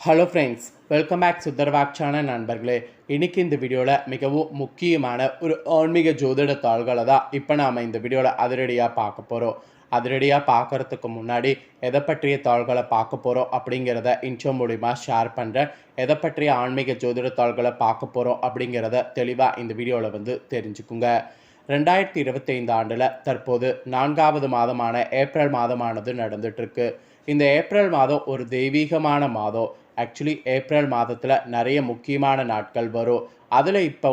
Hello friends, welcome back Sundarvak channel நண்பர்களே. இன்றைக்கி இந்த வீடியோவில் மிகவும் முக்கியமான ஒரு ஆன்மீக ஜோதிட தாள்களை தான் இப்போ நாம் இந்த வீடியோவில் அதிரடியாக பார்க்க போகிறோம். அதிரடியாக பார்க்குறதுக்கு முன்னாடி எதை பற்றிய தாள்களை பார்க்க போகிறோம் அப்படிங்கிறத இன்ட்ரோ மூலிமா ஷேர் பண்ணுறேன். எதை பற்றிய ஆன்மீக ஜோதிட தாள்களை பார்க்க போகிறோம் அப்படிங்கிறத தெளிவாக இந்த வீடியோவில் தெரிஞ்சுக்குங்க. 2025 ஆண்டில் தற்போது 4வது மாதமான ஏப்ரல் மாதமானது நடந்துகிட்ருக்கு. இந்த ஏப்ரல் மாதம் ஒரு தெய்வீகமான மாதம். ஆக்சுவலி ஏப்ரல் மாதத்தில் நிறைய முக்கியமான நாட்கள் வரும். அதில் இப்போ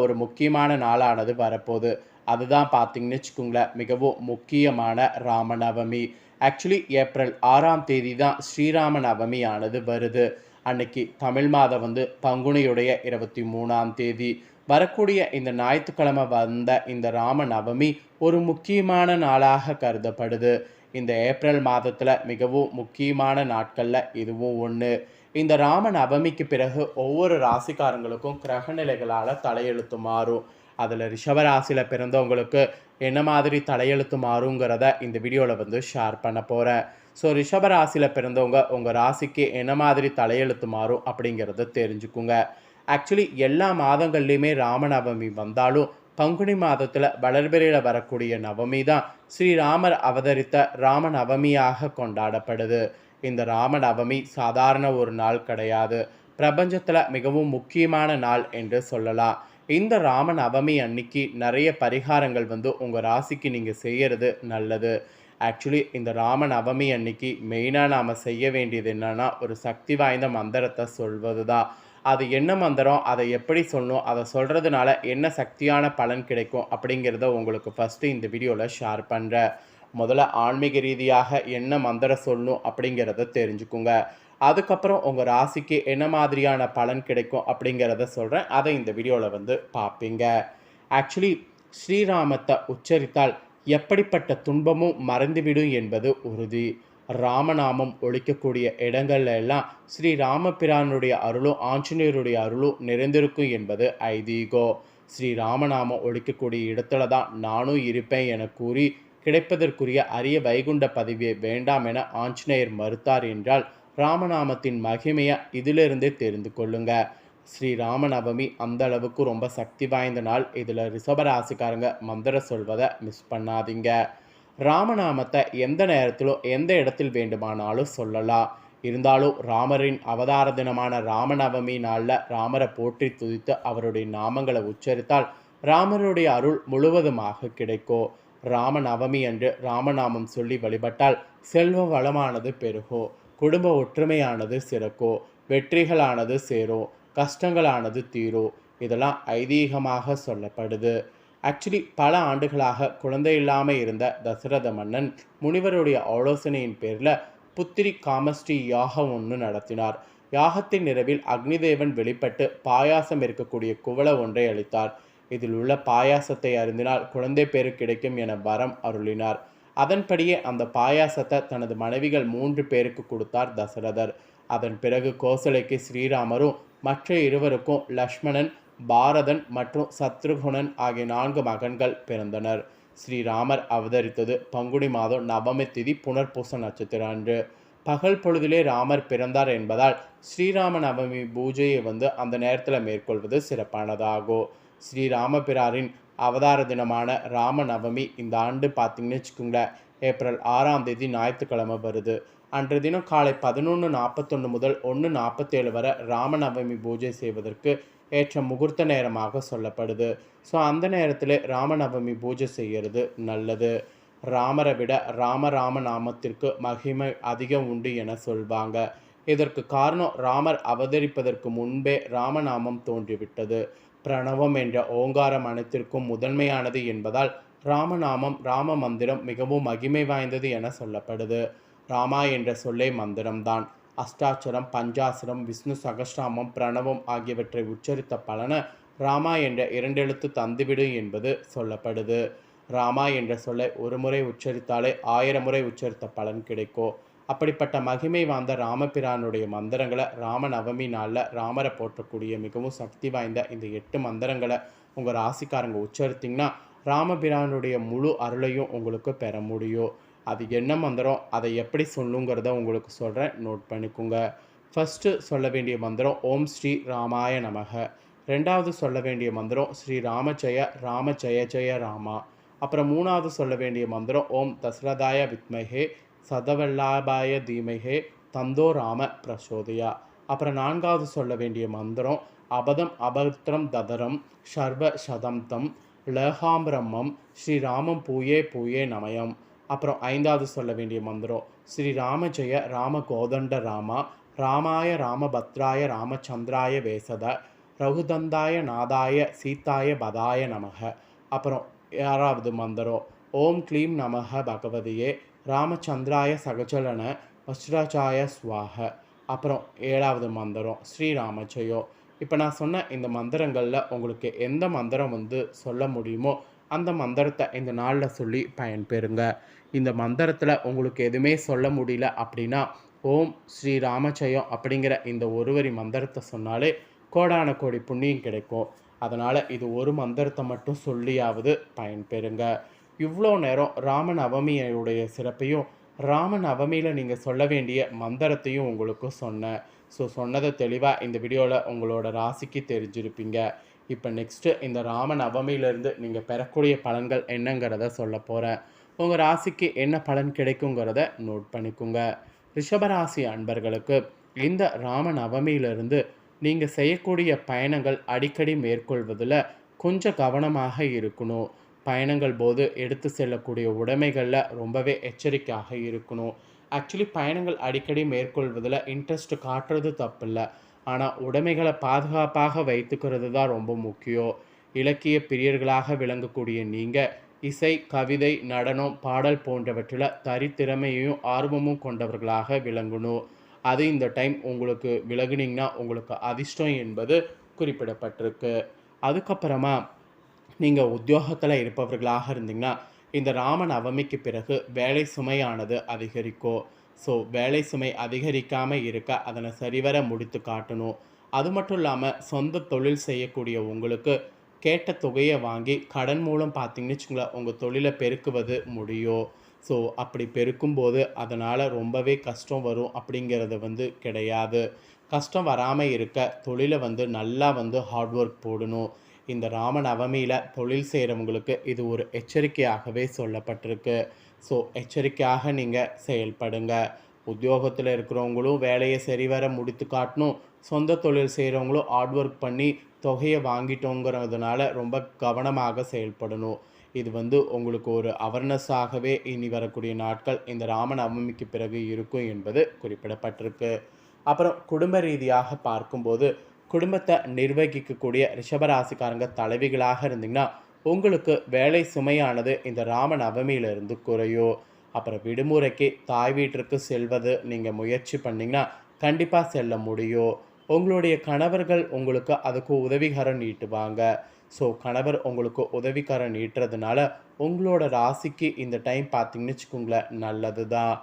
ஒரு முக்கியமான நாளானது வரப்போகுது. அதுதான் பார்த்திங்கன்னு வச்சுக்கோங்களேன், மிகவும் முக்கியமான ராமநவமி. ஆக்சுவலி ஏப்ரல் 6ஆம் தேதி தான் ஸ்ரீராம நவமி ஆனது வருது. அன்னைக்கு தமிழ் மாதம் பங்குனியுடைய 23ஆம் தேதி வரக்கூடிய இந்த ஞாயிற்றுக்கிழமை வந்த இந்த ராம நவமி ஒரு முக்கியமான நாளாக கருதப்படுது. இந்த ஏப்ரல் மாதத்தில் மிகவும் முக்கியமான நாட்களில் இதுவும் ஒன்று. இந்த ராம நவமிக்கு பிறகு ஒவ்வொரு ராசிக்காரங்களுக்கும் கிரகநிலைகளால் தலையெழுத்து மாறும். அதில் ரிஷபராசியில் பிறந்தவங்களுக்கு என்ன மாதிரி தலையெழுத்து மாறுங்கிறத இந்த வீடியோவில் ஷேர் பண்ண போகிறேன். ஸோ ரிஷபராசியில் பிறந்தவங்க உங்கள் ராசிக்கு என்ன மாதிரி தலையெழுத்து மாறும் அப்படிங்கிறத தெரிஞ்சுக்குங்க. ஆக்சுவலி எல்லா மாதங்கள்லேயுமே ராமநவமி வந்தாலும் பங்குனி மாதத்தில் வளர்பிறையில் வரக்கூடிய நவமி தான் ஸ்ரீராமர் அவதரித்த ராமநவமியாக கொண்டாடப்படுது. இந்த ராமநவமி சாதாரண ஒரு நாள் கிடையாது, பிரபஞ்சத்தில் மிகவும் முக்கியமான நாள் என்று சொல்லலாம். இந்த ராமநவமி அன்னைக்கு நிறைய பரிகாரங்கள் உங்கள் ராசிக்கு நீங்கள் செய்கிறது நல்லது. ஆக்சுவலி இந்த ராமநவமி அன்னைக்கு மெயினாக நாம் செய்ய வேண்டியது என்னென்னா, ஒரு சக்தி வாய்ந்த மந்திரத்தை சொல்வது தான். அது என்ன மந்திரம், அதை எப்படி சொல்லணும், அதை சொல்கிறதுனால என்ன சக்தியான பலன் கிடைக்கும் அப்படிங்கிறத உங்களுக்கு ஃபஸ்ட்டு இந்த வீடியோவில் ஷேர் பண்ணுறேன். முதல்ல ஆன்மீக ரீதியாக என்ன மந்திரம் சொல்லணும் அப்படிங்கிறத தெரிஞ்சுக்குங்க. அதுக்கப்புறம் உங்கள் ராசிக்கு என்ன மாதிரியான பலன் கிடைக்கும் அப்படிங்கிறத சொல்கிறேன். அதை இந்த வீடியோவில் பார்ப்பீங்க. ஆக்சுவலி ஸ்ரீராமத்தை உச்சரித்தால் எப்படிப்பட்ட துன்பமும் மறைந்துவிடும் என்பது உறுதி. ராமநாமம் ஒழிக்கக்கூடிய இடங்கள்ல எல்லாம் ஸ்ரீ ராமபிரானுடைய அருளும் ஆஞ்சநேயருடைய அருளும் நிறைந்திருக்கும் என்பது ஐதீகம். ஸ்ரீ ராமநாமம் ஒழிக்கக்கூடிய இடத்துல தான் நானும் இருப்பேன் என கூறி கிடைப்பதற்குரிய அரிய வைகுண்ட பதவியை வேண்டாம் என ஆஞ்சநேயர் மறுத்தார் என்றால் ராமநாமத்தின் மகிமையை இதிலிருந்தே தெரிந்து கொள்ளுங்க. ஸ்ரீ ராமநவமி அந்த அளவுக்கு ரொம்ப சக்தி வாய்ந்த நாள். இதில் ரிஷபராசிக்காரங்க மந்திரம் சொல்வதை மிஸ் பண்ணாதீங்க. ராமநாமத்தை எந்த நேரத்திலும் எந்த இடத்தில் வேண்டுமானாலும் சொல்லலாம். இருந்தாலும் ராமரின் அவதார தினமான ராமநவமி நாளில் ராமரை போற்றி துதித்து அவருடைய நாமங்களை உச்சரித்தால் ராமருடைய அருள் முழுவதுமாக கிடைக்கும். ராமநவமி அன்று ராமநாமம் சொல்லி வழிபட்டால் செல்வ வளமானது பெருகும், குடும்ப ஒற்றுமையானது சிறக்கும், வெற்றிகளானது சேரும், கஷ்டங்களானது தீரும். இதெல்லாம் ஐதீகமாக சொல்லப்படுது. ஆக்சுவலி பல ஆண்டுகளாக குழந்தை இல்லாமல் இருந்த தசரத மன்னன் முனிவருடைய ஆலோசனையின் பேரில் புத்திரி காமஸ்ரீ யாகம் ஒன்று நடத்தினார். யாகத்தின் நிறைவில் அக்னிதேவன் வெளிப்பட்டு பாயாசம் இருக்கக்கூடிய குவளை ஒன்றை அளித்தார். இதில் உள்ள பாயாசத்தை அருந்தினால் குழந்தை பேரு கிடைக்கும் என வரம் அருளினார். அதன்படியே அந்த பாயாசத்தை தனது மனைவிகள் 3 பேருக்கு கொடுத்தார் தசரதர். அதன் பிறகு கோசலைக்கு ஸ்ரீராமரும் மற்ற இருவருக்கும் லக்ஷ்மணன், பாரதன் மற்றும் சத்ருகுணன் ஆகிய 4 மகன்கள் பிறந்தனர். ஸ்ரீராமர் அவதரித்தது பங்குனி மாதம் நவமி திதி புனர்பூச நட்சத்திரம் அன்று. பகல் பொழுதிலே ராமர் பிறந்தார் என்பதால் ஸ்ரீராம நவமி பூஜையை அந்த நேரத்தில் மேற்கொள்வது சிறப்பானதாகும். ஸ்ரீராமபிராரின் அவதார தினமான ராம நவமி இந்த ஆண்டு பார்த்திங்கன்னு வச்சுக்கோங்களேன், ஏப்ரல் 6ஆம் தேதி ஞாயிற்றுக்கிழமை வருது. அன்றைய தினம் காலை 11:41 முதல் 1:47 வரை ராமநவமி பூஜை செய்வதற்கு ஏற்ற முகூர்த்த நேரமாக சொல்லப்படுது. ஸோ அந்த நேரத்தில் ராமநவமி பூஜை செய்கிறது நல்லது. ராமரை விட ராம நாமத்திற்கு மகிமை அதிகம் உண்டு என சொல்வாங்க. இதற்கு காரணம் ராமர் அவதரிப்பதற்கு முன்பே ராமநாமம் தோன்றிவிட்டது. பிரணவம் என்ற ஓங்காரம் அனைத்திற்கும் முதன்மையானது என்பதால் ராமநாமம் ராம மந்திரம் மிகவும் மகிமை வாய்ந்தது என சொல்லப்படுது. ராமா என்ற சொல்லே மந்திரம்தான். அஷ்டாட்சரம், பஞ்சாசரம், விஷ்ணு சகஸ்ராமம், பிரணவம் ஆகியவற்றை உச்சரித்த பலன ராமா என்ற 2 எழுத்து தந்துவிடும் என்பது சொல்லப்படுது. ராமா என்ற சொல்லை ஒரு முறை உச்சரித்தாலே 1000 முறை உச்சரித்த பலன் கிடைக்கும். அப்படிப்பட்ட மகிமை வாய்ந்த ராமபிரானுடைய மந்திரங்களை ராமநவமி நாளில் ராமரை போற்றக்கூடிய மிகவும் சக்தி வாய்ந்த இந்த 8 மந்திரங்களை உங்கள் ராசிக்காரங்க உச்சரித்திங்கன்னா ராமபிரானுடைய முழு அருளையும் உங்களுக்கு பெற முடியும். அது என்ன மந்திரம், அதை எப்படி சொல்லுங்கிறத உங்களுக்கு சொல்கிறேன், நோட் பண்ணிக்கோங்க. ஃபஸ்ட்டு சொல்ல வேண்டிய மந்திரம் ஓம் ஸ்ரீ ராமாய நமக. ரெண்டாவது சொல்ல வேண்டிய மந்திரம் ஸ்ரீ ராம ஜெய ஜெய ராமா. அப்புறம் மூணாவது சொல்ல வேண்டிய மந்திரம் ஓம் தசரதாய வித்மஹே சதவல்லாபாய தீமஹே தந்தோ ராம பிரசோதயா. அப்புறம் நான்காவது சொல்ல வேண்டிய மந்திரம் அபதம் அபத்ரம் ததரம் ஷர்வ சதம்தம் லகாம்பிரம்மம் ஸ்ரீராமம் பூயே பூயே நமயம். அப்புறம் ஐந்தாவது சொல்ல வேண்டிய மந்திரம் ஸ்ரீ ராம ஜெய ராம கோதண்ட ராமா ராமாய ராமபத்ராய ராமச்சந்திராய வேசத ரகுதந்தாய நாதாய சீதாய பதாய நமக. அப்புறம் ஆறாவது மந்திரம் ஓம் க்ளீம் நமக பகவதியே ராமச்சந்திராய சகஜலன வஸ்ராச்சாய ஸ்வாக. அப்புறம் ஏழாவது மந்திரம் ஸ்ரீராமஜெயோ. இப்போ நான் சொன்ன இந்த மந்திரங்களில் உங்களுக்கு எந்த மந்திரம் சொல்ல முடியுமோ அந்த மந்திரத்தை இந்த நாளில் சொல்லி பயன்பெறுங்க. இந்த மந்திரத்தில் உங்களுக்கு எதுவுமே சொல்ல முடியல அப்படின்னா ஓம் ஸ்ரீ ராமஜெயம் அப்படிங்கிற இந்த ஒரு வரி மந்திரத்தை சொன்னாலே கோடான கோடி புண்ணியம் கிடைக்கும். அதனால் இது ஒரு மந்திரத்தை மட்டும் சொல்லியாவது பயன்பெறுங்க. இவ்வளோ நேரம் ராமநவமியுடைய சிறப்பையும் ராமநவமியில் நீங்கள் சொல்ல வேண்டிய மந்திரத்தையும் உங்களுக்கு சொன்னேன். ஸோ சொன்னதை தெளிவாக இந்த வீடியோவில் உங்களோட ராசிக்கு தெரிஞ்சிருப்பீங்க. இப்போ நெக்ஸ்ட்டு இந்த ராமநவமியிலேருந்து நீங்கள் பெறக்கூடிய பலன்கள் என்னங்கிறத சொல்ல போகிறேன். உங்கள் ராசிக்கு என்ன பலன் கிடைக்குங்கிறத நோட் பண்ணிக்கோங்க. ரிஷபராசி அன்பர்களுக்கு இந்த ராமநவமியிலிருந்து நீங்கள் செய்யக்கூடிய பயணங்கள் அடிக்கடி மேற்கொள்வதில் கொஞ்சம் கவனமாக இருக்கணும். பயணங்கள் போது எடுத்து செல்லக்கூடிய உடைமைகளில் ரொம்பவே எச்சரிக்கையாக இருக்கணும். ஆக்சுவலி பயணங்கள் அடிக்கடி மேற்கொள்வதில் இன்ட்ரெஸ்ட் காட்டுறது தப்பில்லை. ஆனால் உடைமைகளை பாதுகாப்பாக வைத்துக்கிறது தான் ரொம்ப முக்கியம். இலக்கிய பிரியர்களாக விளங்கக்கூடிய நீங்கள் இசை, கவிதை, நடனம், பாடல் போன்றவற்றில் தரித்திறமையையும் ஆர்வமும் கொண்டவர்களாக விளங்கணும். அது இந்த டைம் உங்களுக்கு விலகுனீங்கன்னா உங்களுக்கு அதிர்ஷ்டம் என்பது குறிப்பிடப்பட்டிருக்கு. அதுக்கப்புறமா நீங்கள் உத்தியோகத்தில் இருப்பவர்களாக இருந்தீங்கன்னா இந்த ராமநவமிக்கு பிறகு வேலை சுமையானது அதிகரிக்கும். ஸோ வேலை சுமை அதிகரிக்காமல் இருக்க அதனை சரிவர முடித்து காட்டணும். அது மட்டும் இல்லாமல் சொந்த தொழில் செய்யக்கூடிய உங்களுக்கு கேட்ட தொகையை வாங்கி கடன் மூலம் பார்த்தீங்கன்னு வச்சுங்களேன் உங்கள் தொழிலை பெருக்குவது முடியும். ஸோ அப்படி பெருக்கும்போது அதனால் ரொம்பவே கஷ்டம் வரும் அப்படிங்கிறது கிடையாது. கஷ்டம் வராமல் இருக்க தொழிலை நல்லா ஹார்ட் ஒர்க் போடணும். இந்த ராமநவமியில் தொழில் செய்கிறவங்களுக்கு இது ஒரு எச்சரிக்கையாகவே சொல்லப்பட்டிருக்கு. ஸோ எச்சரிக்கையாக நீங்கள் செயல்படுங்க. உத்தியோகத்தில் இருக்கிறவங்களும் வேலையை சரிவர முடித்து காட்டணும். சொந்த தொழில் செய்கிறவங்களும் ஹார்ட் ஒர்க் பண்ணி தொகையை வாங்கிட்டோங்கிறதுனால ரொம்ப கவனமாக செயல்படணும். இது உங்களுக்கு ஒரு அவேர்னஸாகவே இனி வரக்கூடிய நாட்கள் இந்த ராமநவமிக்கு பிறகு இருக்கும் என்பது குறிப்பிடப்பட்டிருக்கு. அப்புறம் குடும்ப ரீதியாக பார்க்கும்போது குடும்பத்தை நிர்வகிக்கக்கூடிய ரிஷபராசிக்காரங்க தலைவிகளாக இருந்தீங்கன்னா உங்களுக்கு வேலை சுமையானது இந்த ராமநவமியிலிருந்து குறையும். அப்புறம் விடுமுறைக்கு தாய் வீட்டிற்கு செல்வது நீங்கள் முயற்சி பண்ணிங்கன்னா கண்டிப்பாக செல்ல முடியும். உங்களுடைய கணவர்கள் உங்களுக்கு அதுக்கு உதவிகரம் நீட்டுவாங்க. ஸோ கணவர் உங்களுக்கு உதவிகரம் நீட்டுறதுனால உங்களோட ராசிக்கு இந்த டைம் பார்த்தீங்கன்னு வச்சுக்கோங்களேன் நல்லது தான்.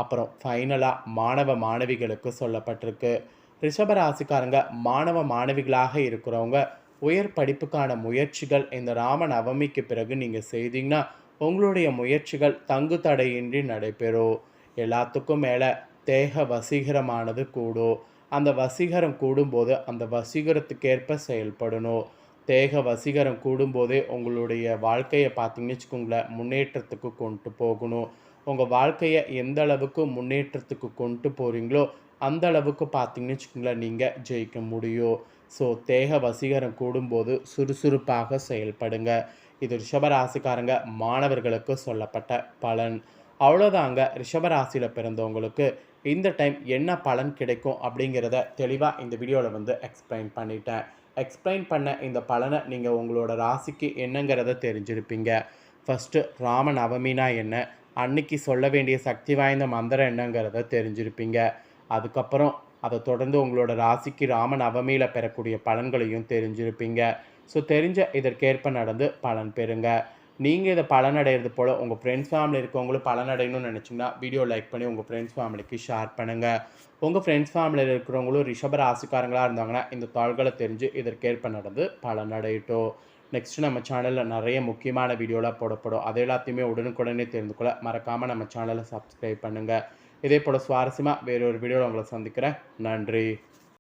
அப்புறம் ஃபைனலாக மாணவ மாணவிகளுக்கு சொல்லப்பட்டிருக்கு. ரிஷபராசிக்காரங்க மாணவ மாணவிகளாக இருக்கிறவங்க உயர் படிப்புக்கான முயற்சிகள் இந்த ராமநவமிக்கு பிறகு நீங்கள் செய்தீங்கன்னா உங்களுடைய முயற்சிகள் தங்கு தடையின்றி நடைபெறும். எல்லாத்துக்கும் மேலே தேக வசீகரமானது கூடும். அந்த வசீகரம் கூடும்போது அந்த வசீகரத்துக்கேற்ப செயல்படணும். தேக வசீகரம் கூடும்போதே உங்களுடைய வாழ்க்கையை பார்த்தீங்கன்னு வச்சுக்கோங்களேன் முன்னேற்றத்துக்கு கொண்டு போகணும். உங்கள் வாழ்க்கையை எந்த அளவுக்கு முன்னேற்றத்துக்கு கொண்டு போகிறீங்களோ அந்த அளவுக்கு பார்த்தீங்கன்னு வச்சுக்கோங்களேன் நீங்கள் ஜெயிக்க முடியும். ஸோ தேக வசீகரம் கூடும்போது சுறுசுறுப்பாக செயல்படுங்க. இது ரிஷபராசிக்காரங்க மாணவர்களுக்கு சொல்லப்பட்ட பலன். அவ்வளோதாங்க. ரிஷபராசியில் பிறந்தவங்களுக்கு இந்த டைம் என்ன பலன் கிடைக்கும் அப்படிங்கிறத தெளிவாக இந்த வீடியோவில் எக்ஸ்பிளைன் பண்ணிட்டேன். எக்ஸ்பிளைன் பண்ண இந்த பலனை நீங்கள் உங்களோட ராசிக்கு என்னங்கிறத தெரிஞ்சிருப்பீங்க. ஃபஸ்ட்டு ராமநவமினா என்ன, அன்னைக்கு சொல்ல வேண்டிய சக்தி வாய்ந்த மந்திரம் என்னங்கிறத தெரிஞ்சிருப்பீங்க. அதுக்கப்புறம் அதை தொடர்ந்து உங்களோட ராசிக்கு ராமநவமியில் பெறக்கூடிய பலன்களையும் தெரிஞ்சிருப்பீங்க. ஸோ தெரிஞ்ச இதற்கேற்ப நடந்து பலன் பெறுங்க. நீங்கள் இதை பலனடைகிறது போல் உங்கள் ஃப்ரெண்ட்ஸ் ஃபேமிலி இருக்கவங்களும் பலனடையணும்னு நினச்சிங்கன்னா வீடியோ லைக் பண்ணி உங்கள் ஃப்ரெண்ட்ஸ் ஃபேமிலிக்கு ஷேர் பண்ணுங்கள். உங்கள் ஃப்ரெண்ட்ஸ் ஃபேமிலியில் இருக்கிறவங்களும் ரிஷப ராசிக்காரங்களாக இருந்தாங்கன்னா இந்த தாள்களை தெரிஞ்சு இதற்கேற்ப நடந்து பலனடையட்டும். நெக்ஸ்ட்டு நம்ம சேனலில் நிறைய முக்கியமான வீடியோலாம் போடப்படும். அது எல்லாத்தையுமே உடனுக்குடனே தெரிந்து கொள்ள மறக்காமல் நம்ம சேனலை சப்ஸ்கிரைப் பண்ணுங்கள். இதே போல் சுவாரஸ்யமாக வேறொரு வீடியோவில் உங்களை சந்திக்கிறேன். நன்றி.